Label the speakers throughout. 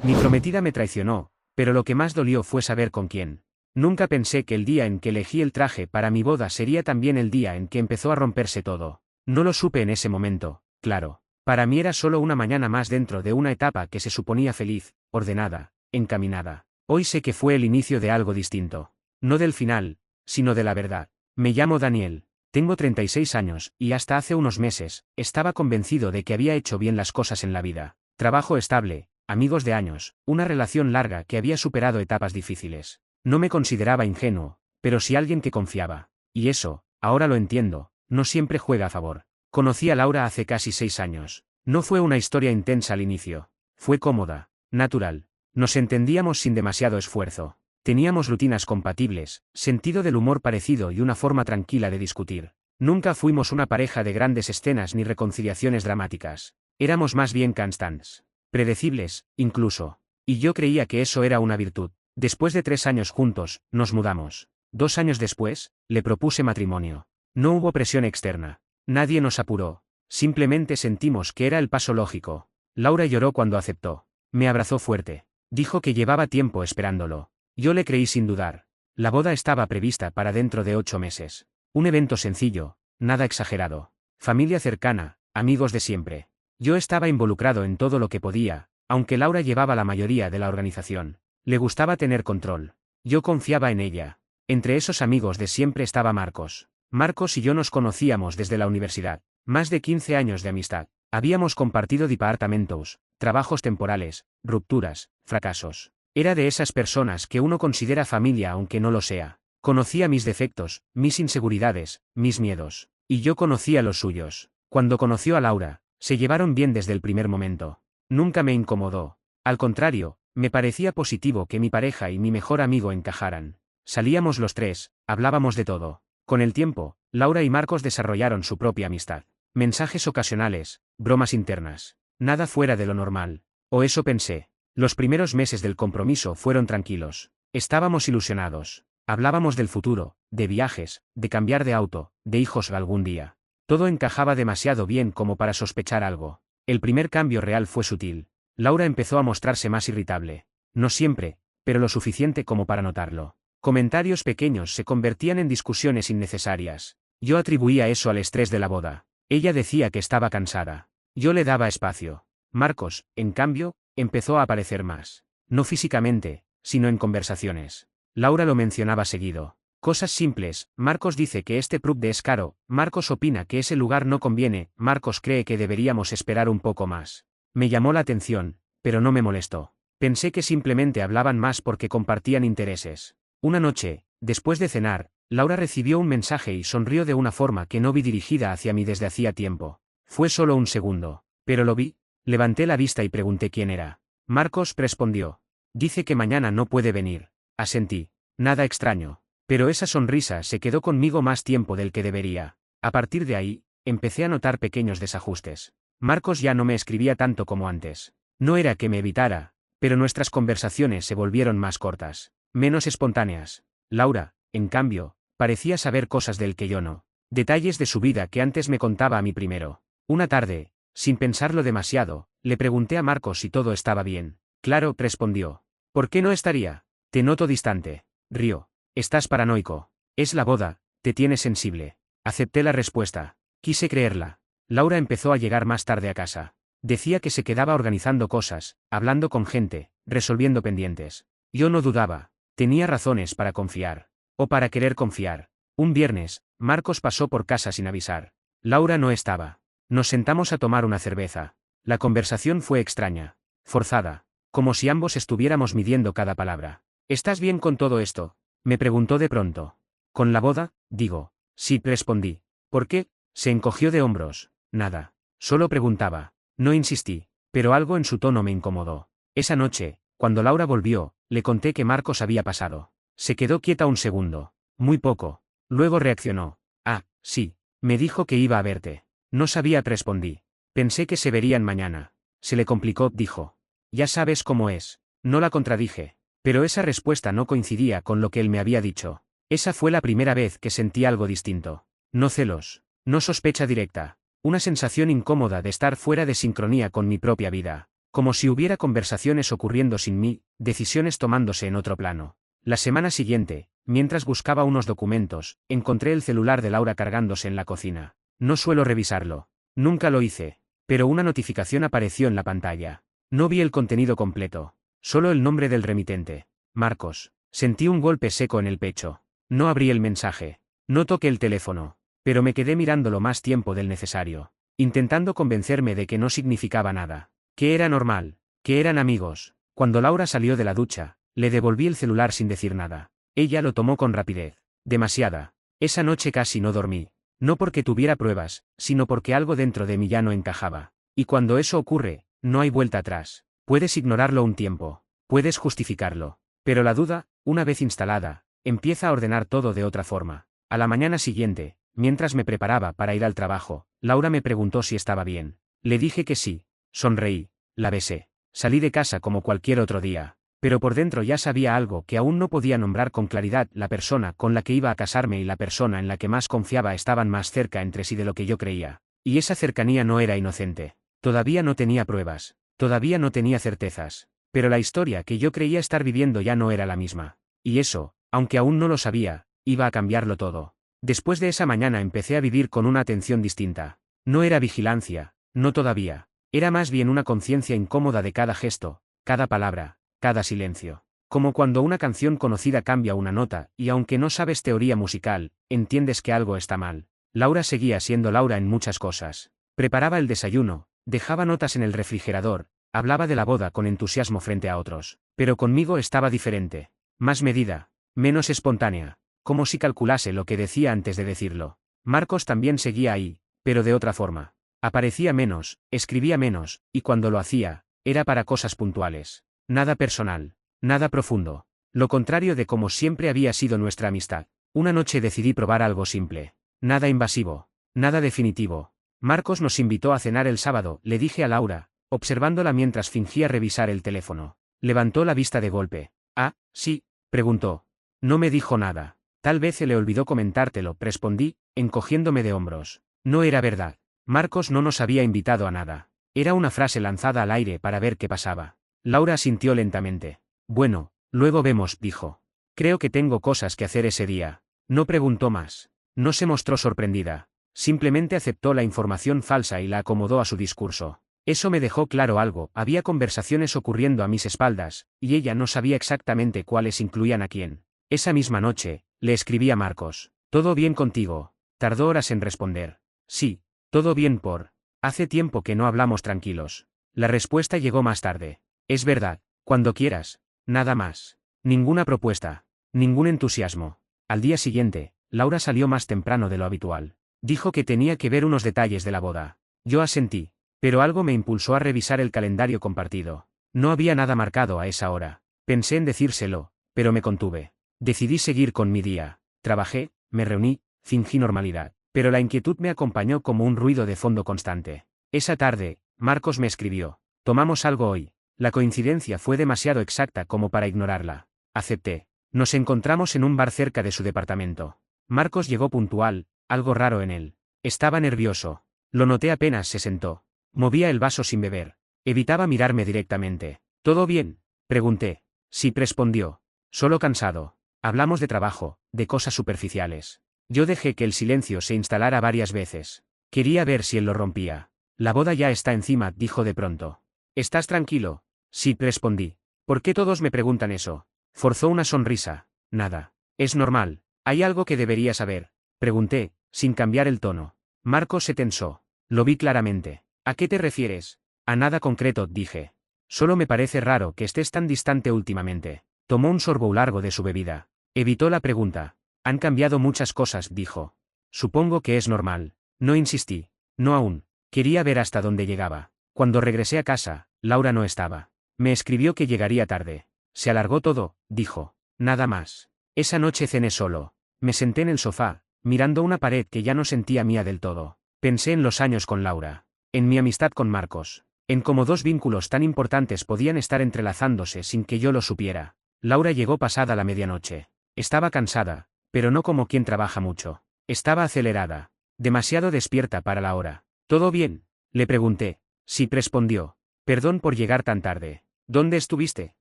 Speaker 1: Mi prometida me traicionó, pero lo que más dolió fue saber con quién. Nunca pensé que el día en que elegí el traje para mi boda sería también el día en que empezó a romperse todo. No lo supe en ese momento, claro. Para mí era solo una mañana más dentro de una etapa que se suponía feliz, ordenada, encaminada. Hoy sé que fue el inicio de algo distinto. No del final, sino de la verdad. Me llamo Daniel. Tengo 36 años, y hasta hace unos meses, estaba convencido de que había hecho bien las cosas en la vida. Trabajo estable, amigos de años, una relación larga que había superado etapas difíciles. No me consideraba ingenuo, pero sí alguien que confiaba. Y eso, ahora lo entiendo, no siempre juega a favor. Conocí a Laura hace casi 6 años. No fue una historia intensa al inicio. Fue cómoda, natural. Nos entendíamos sin demasiado esfuerzo. Teníamos rutinas compatibles, sentido del humor parecido y una forma tranquila de discutir. Nunca fuimos una pareja de grandes escenas ni reconciliaciones dramáticas. Éramos más bien constants. Predecibles, incluso. Y yo creía que eso era una virtud. Después de 3 años juntos, nos mudamos. 2 años después, le propuse matrimonio. No hubo presión externa. Nadie nos apuró. Simplemente sentimos que era el paso lógico. Laura lloró cuando aceptó. Me abrazó fuerte. Dijo que llevaba tiempo esperándolo. Yo le creí sin dudar. La boda estaba prevista para dentro de 8 meses. Un evento sencillo, nada exagerado. Familia cercana, amigos de siempre. Yo estaba involucrado en todo lo que podía, aunque Laura llevaba la mayoría de la organización. Le gustaba tener control. Yo confiaba en ella. Entre esos amigos de siempre estaba Marcos. Marcos y yo nos conocíamos desde la universidad. Más de 15 años de amistad. Habíamos compartido departamentos, trabajos temporales, rupturas, fracasos. Era de esas personas que uno considera familia aunque no lo sea. Conocía mis defectos, mis inseguridades, mis miedos. Y yo conocía los suyos. Cuando conoció a Laura, se llevaron bien desde el primer momento. Nunca me incomodó. Al contrario, me parecía positivo que mi pareja y mi mejor amigo encajaran. Salíamos los tres, hablábamos de todo. Con el tiempo, Laura y Marcos desarrollaron su propia amistad. Mensajes ocasionales, bromas internas. Nada fuera de lo normal. O eso pensé. Los primeros meses del compromiso fueron tranquilos. Estábamos ilusionados. Hablábamos del futuro, de viajes, de cambiar de auto, de hijos algún día. Todo encajaba demasiado bien como para sospechar algo. El primer cambio real fue sutil. Laura empezó a mostrarse más irritable. No siempre, pero lo suficiente como para notarlo. Comentarios pequeños se convertían en discusiones innecesarias. Yo atribuía eso al estrés de la boda. Ella decía que estaba cansada. Yo le daba espacio. Marcos, en cambio, empezó a aparecer más. No físicamente, sino en conversaciones. Laura lo mencionaba seguido. Cosas simples. Marcos dice que este pub es caro. Marcos opina que ese lugar no conviene. Marcos cree que deberíamos esperar un poco más. Me llamó la atención, pero no me molestó. Pensé que simplemente hablaban más porque compartían intereses. Una noche, después de cenar, Laura recibió un mensaje y sonrió de una forma que no vi dirigida hacia mí desde hacía tiempo. Fue solo un segundo, pero lo vi. Levanté la vista y pregunté quién era. Marcos respondió. Dice que mañana no puede venir. Asentí. Nada extraño. Pero esa sonrisa se quedó conmigo más tiempo del que debería. A partir de ahí, empecé a notar pequeños desajustes. Marcos ya no me escribía tanto como antes. No era que me evitara, pero nuestras conversaciones se volvieron más cortas, menos espontáneas. Laura, en cambio, parecía saber cosas del que yo no. Detalles de su vida que antes me contaba a mí primero. Una tarde, sin pensarlo demasiado, le pregunté a Marcos si todo estaba bien. Claro, respondió. ¿Por qué no estaría? Te noto distante. Río. Estás paranoico. Es la boda, te tienes sensible. Acepté la respuesta. Quise creerla. Laura empezó a llegar más tarde a casa. Decía que se quedaba organizando cosas, hablando con gente, resolviendo pendientes. Yo no dudaba. Tenía razones para confiar. O para querer confiar. Un viernes, Marcos pasó por casa sin avisar. Laura no estaba. Nos sentamos a tomar una cerveza. La conversación fue extraña. Forzada. Como si ambos estuviéramos midiendo cada palabra. ¿Estás bien con todo esto? Me preguntó de pronto. ¿Con la boda? Digo. Sí, respondí. ¿Por qué? Se encogió de hombros. Nada. Solo preguntaba. No insistí, pero algo en su tono me incomodó. Esa noche, cuando Laura volvió, le conté que Marcos había pasado. Se quedó quieta un segundo. Muy poco. Luego reaccionó. Ah, sí. Me dijo que iba a verte. No sabía, respondí. Pensé que se verían mañana. Se le complicó, dijo. Ya sabes cómo es. No la contradije. Pero esa respuesta no coincidía con lo que él me había dicho. Esa fue la primera vez que sentí algo distinto. No celos. No sospecha directa. Una sensación incómoda de estar fuera de sincronía con mi propia vida. Como si hubiera conversaciones ocurriendo sin mí, decisiones tomándose en otro plano. La semana siguiente, mientras buscaba unos documentos, encontré el celular de Laura cargándose en la cocina. No suelo revisarlo. Nunca lo hice. Pero una notificación apareció en la pantalla. No vi el contenido completo. Solo el nombre del remitente. Marcos. Sentí un golpe seco en el pecho. No abrí el mensaje. No toqué el teléfono. Pero me quedé mirándolo más tiempo del necesario, intentando convencerme de que no significaba nada. Que era normal. Que eran amigos. Cuando Laura salió de la ducha, le devolví el celular sin decir nada. Ella lo tomó con rapidez. Demasiada. Esa noche casi no dormí. No porque tuviera pruebas, sino porque algo dentro de mí ya no encajaba. Y cuando eso ocurre, no hay vuelta atrás. Puedes ignorarlo un tiempo. Puedes justificarlo. Pero la duda, una vez instalada, empieza a ordenar todo de otra forma. A la mañana siguiente, mientras me preparaba para ir al trabajo, Laura me preguntó si estaba bien. Le dije que sí. Sonreí. La besé. Salí de casa como cualquier otro día. Pero por dentro ya sabía algo que aún no podía nombrar con claridad. La persona con la que iba a casarme y la persona en la que más confiaba estaban más cerca entre sí de lo que yo creía. Y esa cercanía no era inocente. Todavía no tenía pruebas. Todavía no tenía certezas. Pero la historia que yo creía estar viviendo ya no era la misma. Y eso, aunque aún no lo sabía, iba a cambiarlo todo. Después de esa mañana empecé a vivir con una atención distinta. No era vigilancia, no todavía. Era más bien una conciencia incómoda de cada gesto, cada palabra, cada silencio. Como cuando una canción conocida cambia una nota, y aunque no sabes teoría musical, entiendes que algo está mal. Laura seguía siendo Laura en muchas cosas. Preparaba el desayuno, dejaba notas en el refrigerador, hablaba de la boda con entusiasmo frente a otros. Pero conmigo estaba diferente. Más medida, menos espontánea, como si calculase lo que decía antes de decirlo. Marcos también seguía ahí, pero de otra forma. Aparecía menos, escribía menos, y cuando lo hacía, era para cosas puntuales. Nada personal, nada profundo. Lo contrario de como siempre había sido nuestra amistad. Una noche decidí probar algo simple. Nada invasivo, nada definitivo. Marcos nos invitó a cenar el sábado, le dije a Laura, observándola mientras fingía revisar el teléfono. Levantó la vista de golpe. Ah, sí, preguntó. No me dijo nada. Tal vez se le olvidó comentártelo, respondí, encogiéndome de hombros. No era verdad. Marcos no nos había invitado a nada. Era una frase lanzada al aire para ver qué pasaba. Laura asintió lentamente. Bueno, luego vemos, dijo. Creo que tengo cosas que hacer ese día. No preguntó más. No se mostró sorprendida. Simplemente aceptó la información falsa y la acomodó a su discurso. Eso me dejó claro algo, había conversaciones ocurriendo a mis espaldas, y ella no sabía exactamente cuáles incluían a quién. Esa misma noche, le escribí a Marcos. ¿Todo bien contigo? Tardó horas en responder. Sí, todo bien por... Hace tiempo que no hablamos tranquilos. La respuesta llegó más tarde. Es verdad, cuando quieras. Nada más. Ninguna propuesta. Ningún entusiasmo. Al día siguiente, Laura salió más temprano de lo habitual. Dijo que tenía que ver unos detalles de la boda. Yo asentí. Pero algo me impulsó a revisar el calendario compartido. No había nada marcado a esa hora. Pensé en decírselo, pero me contuve. Decidí seguir con mi día. Trabajé, me reuní, fingí normalidad. Pero la inquietud me acompañó como un ruido de fondo constante. Esa tarde, Marcos me escribió. Tomamos algo hoy. La coincidencia fue demasiado exacta como para ignorarla. Acepté. Nos encontramos en un bar cerca de su departamento. Marcos llegó puntual, algo raro en él. Estaba nervioso. Lo noté apenas se sentó. Movía el vaso sin beber. Evitaba mirarme directamente. ¿Todo bien? Pregunté. Sí, respondió. Solo cansado. Hablamos de trabajo, de cosas superficiales. Yo dejé que el silencio se instalara varias veces. Quería ver si él lo rompía. La boda ya está encima, dijo de pronto. ¿Estás tranquilo? Sí, respondí. ¿Por qué todos me preguntan eso? Forzó una sonrisa. Nada. Es normal. ¿Hay algo que debería saber? Pregunté, sin cambiar el tono. Marcos se tensó. Lo vi claramente. ¿A qué te refieres? A nada concreto, dije. Solo me parece raro que estés tan distante últimamente. Tomó un sorbo largo de su bebida. Evitó la pregunta. Han cambiado muchas cosas, dijo. Supongo que es normal. No insistí. No aún. Quería ver hasta dónde llegaba. Cuando regresé a casa, Laura no estaba. Me escribió que llegaría tarde. Se alargó todo, dijo. Nada más. Esa noche cené solo. Me senté en el sofá, mirando una pared que ya no sentía mía del todo. Pensé en los años con Laura. En mi amistad con Marcos. En cómo dos vínculos tan importantes podían estar entrelazándose sin que yo lo supiera. Laura llegó pasada la medianoche. Estaba cansada, pero no como quien trabaja mucho. Estaba acelerada. Demasiado despierta para la hora. ¿Todo bien? Le pregunté. Sí, respondió. Perdón por llegar tan tarde. ¿Dónde estuviste?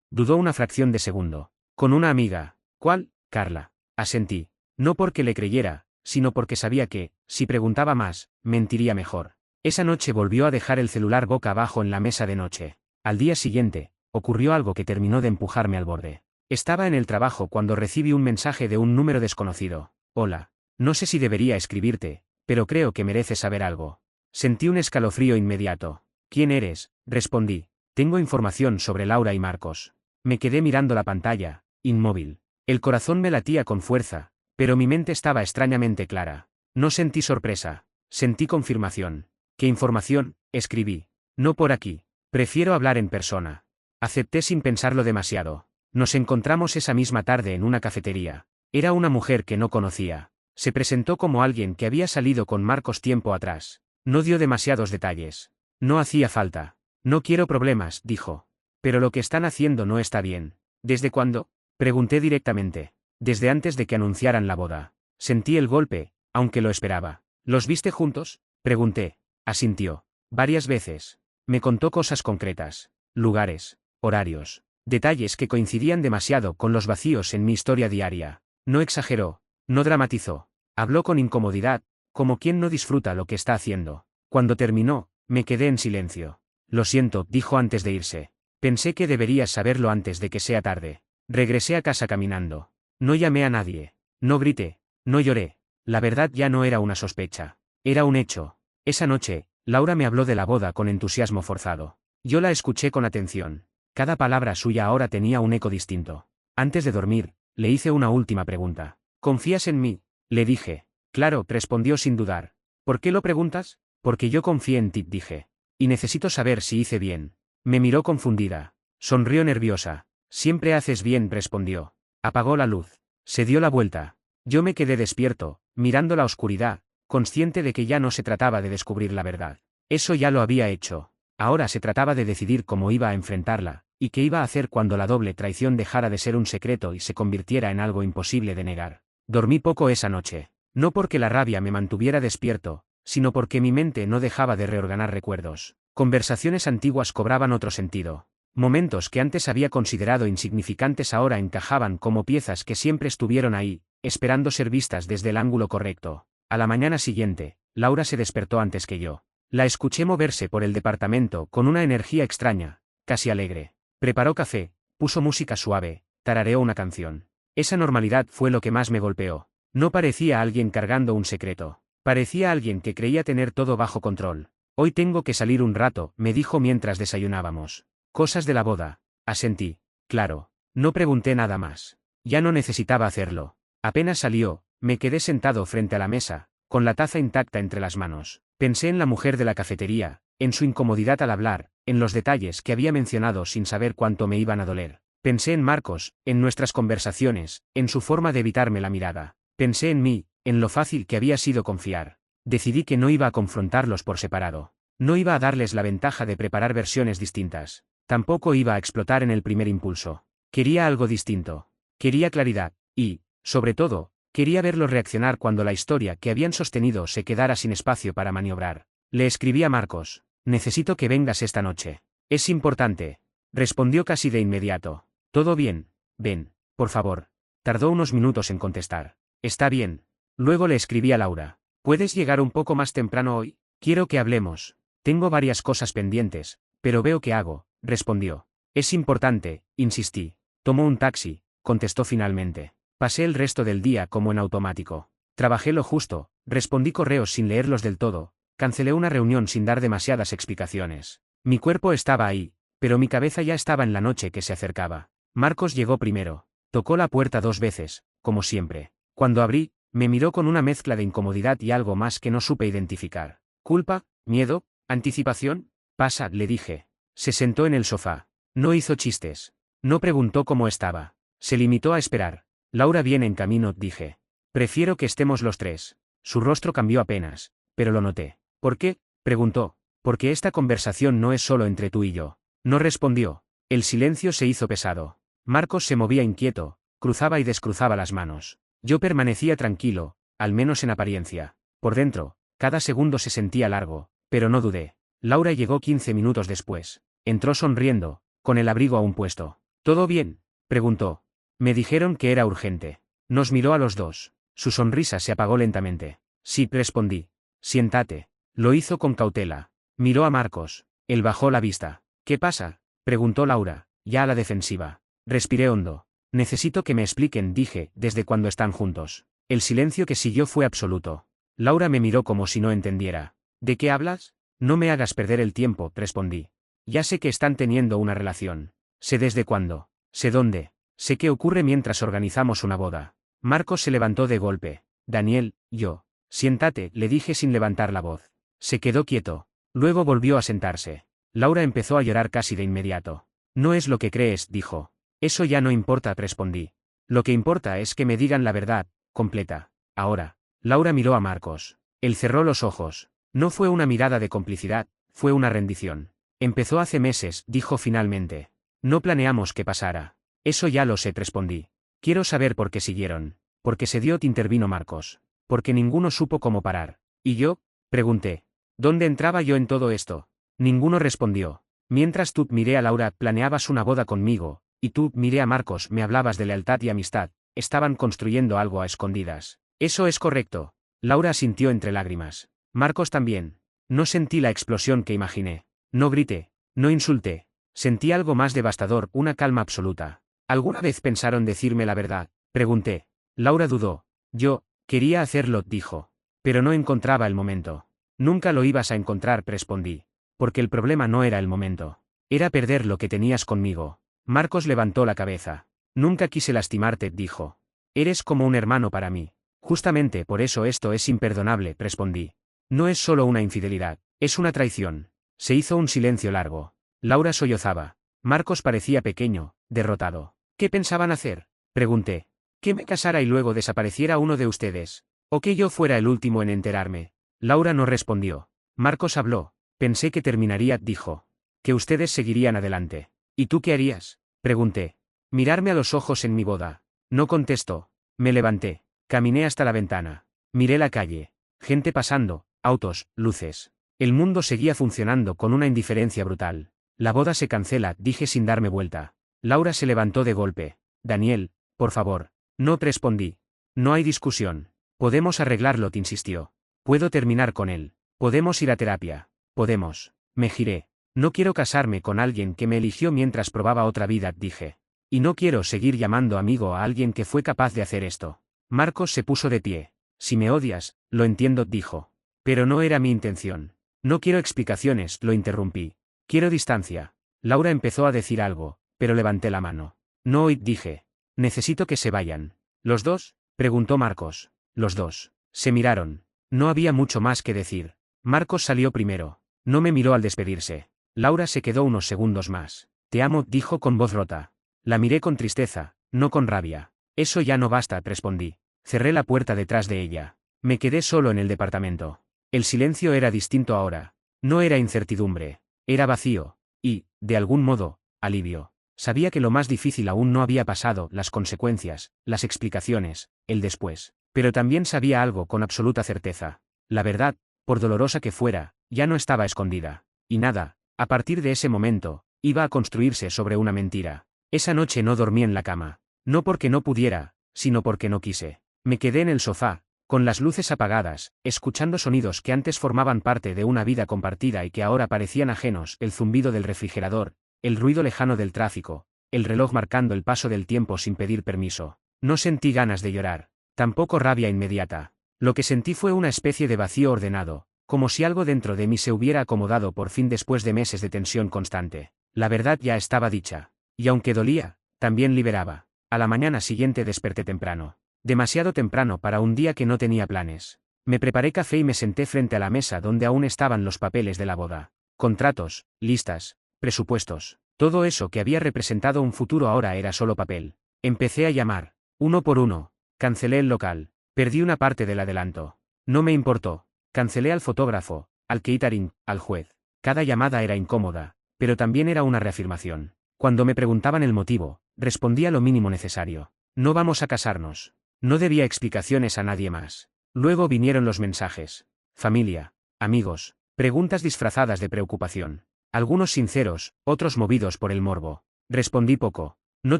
Speaker 1: Dudó una fracción de segundo. Con una amiga. ¿Cuál? Carla. Asentí. No porque le creyera, sino porque sabía que, si preguntaba más, mentiría mejor. Esa noche volvió a dejar el celular boca abajo en la mesa de noche. Al día siguiente, ocurrió algo que terminó de empujarme al borde. Estaba en el trabajo cuando recibí un mensaje de un número desconocido. Hola. No sé si debería escribirte, pero creo que mereces saber algo. Sentí un escalofrío inmediato. ¿Quién eres? Respondí. Tengo información sobre Laura y Marcos. Me quedé mirando la pantalla, inmóvil. El corazón me latía con fuerza, pero mi mente estaba extrañamente clara. No sentí sorpresa, sentí confirmación. ¿Qué información? Escribí. No por aquí. Prefiero hablar en persona. Acepté sin pensarlo demasiado. Nos encontramos esa misma tarde en una cafetería. Era una mujer que no conocía. Se presentó como alguien que había salido con Marcos tiempo atrás. No dio demasiados detalles. No hacía falta. No quiero problemas, dijo. Pero lo que están haciendo no está bien. ¿Desde cuándo? Pregunté directamente. Desde antes de que anunciaran la boda. Sentí el golpe, aunque lo esperaba. ¿Los viste juntos? Pregunté. Asintió. Varias veces. Me contó cosas concretas. Lugares, horarios, detalles que coincidían demasiado con los vacíos en mi historia diaria. No exageró. No dramatizó. Habló con incomodidad, como quien no disfruta lo que está haciendo. Cuando terminó, me quedé en silencio. Lo siento, dijo antes de irse. Pensé que deberías saberlo antes de que sea tarde. Regresé a casa caminando. No llamé a nadie. No grité. No lloré. La verdad ya no era una sospecha. Era un hecho. Esa noche, Laura me habló de la boda con entusiasmo forzado. Yo la escuché con atención. Cada palabra suya ahora tenía un eco distinto. Antes de dormir, le hice una última pregunta. ¿Confías en mí? Le dije. Claro, respondió sin dudar. ¿Por qué lo preguntas? Porque yo confié en ti, dije. Y necesito saber si hice bien. Me miró confundida. Sonrió nerviosa. Siempre haces bien, respondió. Apagó la luz. Se dio la vuelta. Yo me quedé despierto, mirando la oscuridad, consciente de que ya no se trataba de descubrir la verdad. Eso ya lo había hecho. Ahora se trataba de decidir cómo iba a enfrentarla, y qué iba a hacer cuando la doble traición dejara de ser un secreto y se convirtiera en algo imposible de negar. Dormí poco esa noche. No porque la rabia me mantuviera despierto, sino porque mi mente no dejaba de reorganar recuerdos. Conversaciones antiguas cobraban otro sentido. Momentos que antes había considerado insignificantes ahora encajaban como piezas que siempre estuvieron ahí, esperando ser vistas desde el ángulo correcto. A la mañana siguiente, Laura se despertó antes que yo. La escuché moverse por el departamento con una energía extraña, casi alegre. Preparó café, puso música suave, tarareó una canción. Esa normalidad fue lo que más me golpeó. No parecía alguien cargando un secreto. Parecía alguien que creía tener todo bajo control. Hoy tengo que salir un rato, me dijo mientras desayunábamos. Cosas de la boda. Asentí. Claro. No pregunté nada más. Ya no necesitaba hacerlo. Apenas salió, me quedé sentado frente a la mesa, con la taza intacta entre las manos. Pensé en la mujer de la cafetería, en su incomodidad al hablar, en los detalles que había mencionado sin saber cuánto me iban a doler. Pensé en Marcos, en nuestras conversaciones, en su forma de evitarme la mirada. Pensé en mí, en lo fácil que había sido confiar. Decidí que no iba a confrontarlos por separado. No iba a darles la ventaja de preparar versiones distintas. Tampoco iba a explotar en el primer impulso. Quería algo distinto. Quería claridad, y, sobre todo, quería verlos reaccionar cuando la historia que habían sostenido se quedara sin espacio para maniobrar. Le escribí a Marcos. Necesito que vengas esta noche. Es importante. Respondió casi de inmediato. Todo bien. Ven, por favor. Tardó unos minutos en contestar. Está bien. Luego le escribí a Laura. ¿Puedes llegar un poco más temprano hoy? Quiero que hablemos. Tengo varias cosas pendientes, pero veo qué hago, respondió. Es importante, insistí. Tomó un taxi, contestó finalmente. Pasé el resto del día como en automático. Trabajé lo justo, respondí correos sin leerlos del todo, cancelé una reunión sin dar demasiadas explicaciones. Mi cuerpo estaba ahí, pero mi cabeza ya estaba en la noche que se acercaba. Marcos llegó primero. Tocó la puerta 2 veces, como siempre. Cuando abrí, me miró con una mezcla de incomodidad y algo más que no supe identificar. ¿Culpa? ¿Miedo? ¿Anticipación? Pasa, le dije. Se sentó en el sofá. No hizo chistes. No preguntó cómo estaba. Se limitó a esperar. Laura viene en camino, dije. Prefiero que estemos los tres. Su rostro cambió apenas, pero lo noté. ¿Por qué? Preguntó. Porque esta conversación no es solo entre tú y yo. No respondió. El silencio se hizo pesado. Marcos se movía inquieto, cruzaba y descruzaba las manos. Yo permanecía tranquilo, al menos en apariencia. Por dentro, cada segundo se sentía largo, pero no dudé. Laura llegó 15 minutos después. Entró sonriendo, con el abrigo aún puesto. ¿Todo bien?, preguntó. Me dijeron que era urgente. Nos miró a los dos. Su sonrisa se apagó lentamente. Sí, respondí. Siéntate. Lo hizo con cautela. Miró a Marcos. Él bajó la vista. ¿Qué pasa?, preguntó Laura, ya a la defensiva. Respiré hondo. Necesito que me expliquen, dije, desde cuando están juntos. El silencio que siguió fue absoluto. Laura me miró como si no entendiera. ¿De qué hablas? No me hagas perder el tiempo, respondí. Ya sé que están teniendo una relación. Sé desde cuándo. Sé dónde. Sé qué ocurre mientras organizamos una boda. Marcos se levantó de golpe. Daniel, yo. Siéntate, le dije sin levantar la voz. Se quedó quieto. Luego volvió a sentarse. Laura empezó a llorar casi de inmediato. No es lo que crees, dijo. Eso ya no importa, respondí. Lo que importa es que me digan la verdad, completa. Ahora. Laura miró a Marcos. Él cerró los ojos. No fue una mirada de complicidad, fue una rendición. Empezó hace meses, dijo finalmente. No planeamos que pasara. Eso ya lo sé, respondí. Quiero saber por qué siguieron. Porque se dio, intervino Marcos. Porque ninguno supo cómo parar. ¿Y yo?, pregunté. ¿Dónde entraba yo en todo esto? Ninguno respondió. Mientras tú, miré a Laura, planeabas una boda conmigo, y tú, miré a Marcos, me hablabas de lealtad y amistad, estaban construyendo algo a escondidas. Eso es correcto. Laura asintió entre lágrimas. Marcos también. No sentí la explosión que imaginé. No grité. No insulté. Sentí algo más devastador, una calma absoluta. ¿Alguna vez pensaron decirme la verdad?, pregunté. Laura dudó. Yo, quería hacerlo, dijo. Pero no encontraba el momento. Nunca lo ibas a encontrar, respondí. Porque el problema no era el momento. Era perder lo que tenías conmigo. Marcos levantó la cabeza. Nunca quise lastimarte, dijo. Eres como un hermano para mí. Justamente por eso esto es imperdonable, respondí. No es solo una infidelidad, es una traición. Se hizo un silencio largo. Laura sollozaba. Marcos parecía pequeño, derrotado. ¿Qué pensaban hacer?, pregunté. ¿Que me casara y luego desapareciera uno de ustedes? ¿O que yo fuera el último en enterarme? Laura no respondió. Marcos habló. Pensé que terminaría, dijo. Que ustedes seguirían adelante. ¿Y tú qué harías?, pregunté. Mirarme a los ojos en mi boda. No contestó. Me levanté. Caminé hasta la ventana. Miré la calle. Gente pasando, autos, luces. El mundo seguía funcionando con una indiferencia brutal. La boda se cancela, dije sin darme vuelta. Laura se levantó de golpe. Daniel, por favor. No, respondí. No hay discusión. Podemos arreglarlo, te insistió. Puedo terminar con él. Podemos ir a terapia. Podemos. Me giré. No quiero casarme con alguien que me eligió mientras probaba otra vida, dije. Y no quiero seguir llamando amigo a alguien que fue capaz de hacer esto. Marcos se puso de pie. Si me odias, lo entiendo, dijo. Pero no era mi intención. No quiero explicaciones, lo interrumpí. Quiero distancia. Laura empezó a decir algo, pero levanté la mano. No hoy, dije. Necesito que se vayan. ¿Los dos?, preguntó Marcos. Los dos. Se miraron. No había mucho más que decir. Marcos salió primero. No me miró al despedirse. Laura se quedó unos segundos más. Te amo, dijo con voz rota. La miré con tristeza, no con rabia. Eso ya no basta, respondí. Cerré la puerta detrás de ella. Me quedé solo en el departamento. El silencio era distinto ahora. No era incertidumbre. Era vacío. Y, de algún modo, alivio. Sabía que lo más difícil aún no había pasado, las consecuencias, las explicaciones, el después. Pero también sabía algo con absoluta certeza. La verdad, por dolorosa que fuera, ya no estaba escondida. Y nada, a partir de ese momento, iba a construirse sobre una mentira. Esa noche no dormí en la cama. No porque no pudiera, sino porque no quise. Me quedé en el sofá, con las luces apagadas, escuchando sonidos que antes formaban parte de una vida compartida y que ahora parecían ajenos, el zumbido del refrigerador, el ruido lejano del tráfico, el reloj marcando el paso del tiempo sin pedir permiso. No sentí ganas de llorar, tampoco rabia inmediata. Lo que sentí fue una especie de vacío ordenado, como si algo dentro de mí se hubiera acomodado por fin después de meses de tensión constante. La verdad ya estaba dicha. Y aunque dolía, también liberaba. A la mañana siguiente desperté temprano. Demasiado temprano para un día que no tenía planes. Me preparé café y me senté frente a la mesa donde aún estaban los papeles de la boda. Contratos, listas, presupuestos. Todo eso que había representado un futuro ahora era solo papel. Empecé a llamar. Uno por uno. Cancelé el local. Perdí una parte del adelanto. No me importó. Cancelé al fotógrafo, al catering, al juez. Cada llamada era incómoda, pero también era una reafirmación. Cuando me preguntaban el motivo, respondía lo mínimo necesario. No vamos a casarnos. No debía explicaciones a nadie más. Luego vinieron los mensajes. Familia, amigos, preguntas disfrazadas de preocupación. Algunos sinceros, otros movidos por el morbo. Respondí poco. No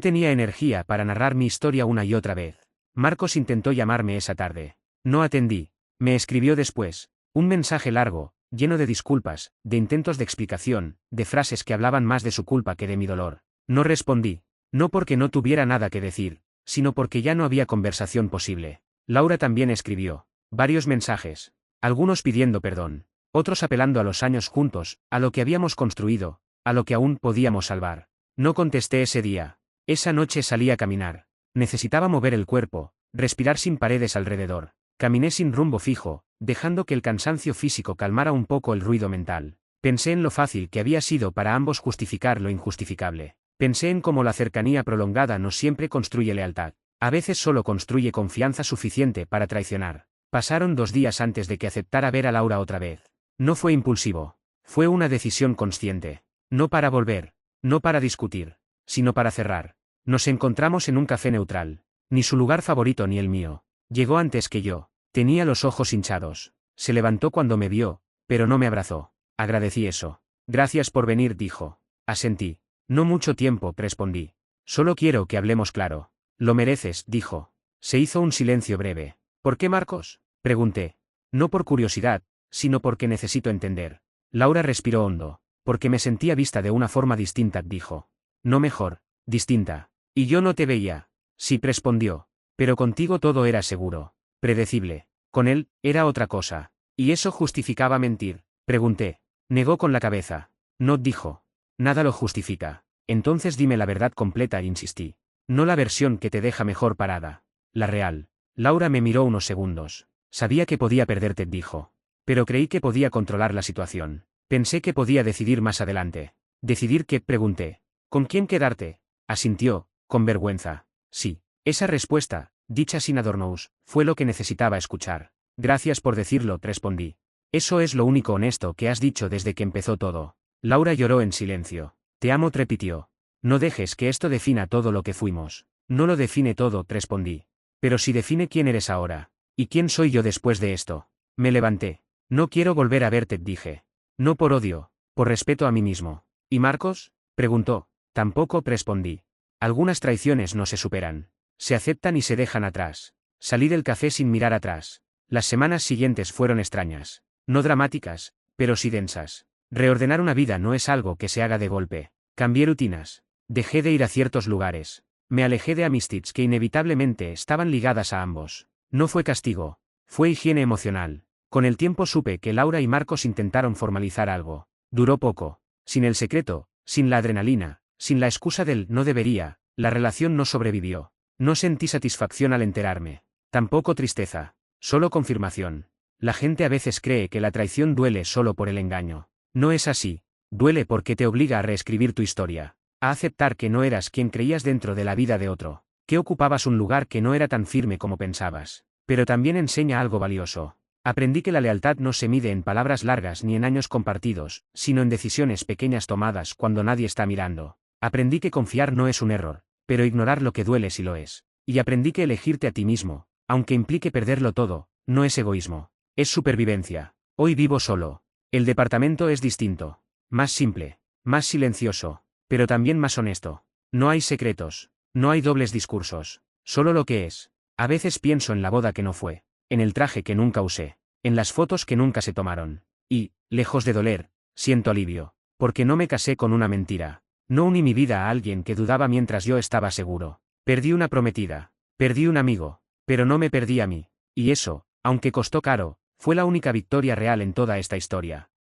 Speaker 1: tenía energía para narrar mi historia una y otra vez. Marcos intentó llamarme esa tarde. No atendí. Me escribió después. Un mensaje largo, lleno de disculpas, de intentos de explicación, de frases que hablaban más de su culpa que de mi dolor. No respondí. No porque no tuviera nada que decir, sino porque ya no había conversación posible. Laura también escribió. Varios mensajes. Algunos pidiendo perdón. Otros apelando a los años juntos, a lo que habíamos construido, a lo que aún podíamos salvar. No contesté ese día. Esa noche salí a caminar. Necesitaba mover el cuerpo, respirar sin paredes alrededor. Caminé sin rumbo fijo, dejando que el cansancio físico calmara un poco el ruido mental. Pensé en lo fácil que había sido para ambos justificar lo injustificable. Pensé en cómo la cercanía prolongada no siempre construye lealtad. A veces solo construye confianza suficiente para traicionar. Pasaron 2 días antes de que aceptara ver a Laura otra vez. No fue impulsivo. Fue una decisión consciente. No para volver. No para discutir. Sino para cerrar. Nos encontramos en un café neutral. Ni su lugar favorito ni el mío. Llegó antes que yo. Tenía los ojos hinchados. Se levantó cuando me vio, pero no me abrazó. Agradecí eso. Gracias por venir, dijo. Asentí. No mucho tiempo, respondí. Solo quiero que hablemos claro. Lo mereces, dijo. Se hizo un silencio breve. ¿Por qué, Marcos?, pregunté. No por curiosidad, sino porque necesito entender. Laura respiró hondo. Porque me sentía vista de una forma distinta, dijo. No mejor, distinta. Y yo no te veía. Sí, respondió. Pero contigo todo era seguro. Predecible. Con él, era otra cosa. ¿Y eso justificaba mentir?, pregunté. Negó con la cabeza. No, dijo. Nada lo justifica. Entonces dime la verdad completa, insistí. No la versión que te deja mejor parada. La real. Laura me miró unos segundos. Sabía que podía perderte, dijo. Pero creí que podía controlar la situación. Pensé que podía decidir más adelante. ¿Decidir qué?, pregunté. ¿Con quién quedarte?, asintió, con vergüenza. Sí. Esa respuesta, dicha sin adornos, fue lo que necesitaba escuchar. Gracias por decirlo, respondí. Eso es lo único honesto que has dicho desde que empezó todo. Laura lloró en silencio. Te amo, repitió. No dejes que esto defina todo lo que fuimos. No lo define todo, respondí. Pero sí define quién eres ahora. ¿Y quién soy yo después de esto? Me levanté. No quiero volver a verte, dije. No por odio, por respeto a mí mismo. ¿Y Marcos?, preguntó. Tampoco, respondí. Algunas traiciones no se superan. Se aceptan y se dejan atrás. Salí del café sin mirar atrás. Las semanas siguientes fueron extrañas. No dramáticas, pero sí densas. Reordenar una vida no es algo que se haga de golpe. Cambié rutinas. Dejé de ir a ciertos lugares. Me alejé de amistades que inevitablemente estaban ligadas a ambos. No fue castigo. Fue higiene emocional. Con el tiempo supe que Laura y Marcos intentaron formalizar algo. Duró poco. Sin el secreto, sin la adrenalina, sin la excusa del no debería, la relación no sobrevivió. No sentí satisfacción al enterarme. Tampoco tristeza. Solo confirmación. La gente a veces cree que la traición duele solo por el engaño. No es así. Duele porque te obliga a reescribir tu historia. A aceptar que no eras quien creías dentro de la vida de otro. Que ocupabas un lugar que no era tan firme como pensabas. Pero también enseña algo valioso. Aprendí que la lealtad no se mide en palabras largas ni en años compartidos, sino en decisiones pequeñas tomadas cuando nadie está mirando. Aprendí que confiar no es un error, pero ignorar lo que duele sí lo es. Y aprendí que elegirte a ti mismo, aunque implique perderlo todo, no es egoísmo. Es supervivencia. Hoy vivo solo. El departamento es distinto. Más simple. Más silencioso. Pero también más honesto. No hay secretos. No hay dobles discursos. Solo lo que es. A veces pienso en la boda que no fue. En el traje que nunca usé. En las fotos que nunca se tomaron. Y, lejos de doler, siento alivio. Porque no me casé con una mentira. No uní mi vida a alguien que dudaba mientras yo estaba seguro. Perdí una prometida. Perdí un amigo. Pero no me perdí a mí. Y eso, aunque costó caro, fue la única victoria real en toda esta historia.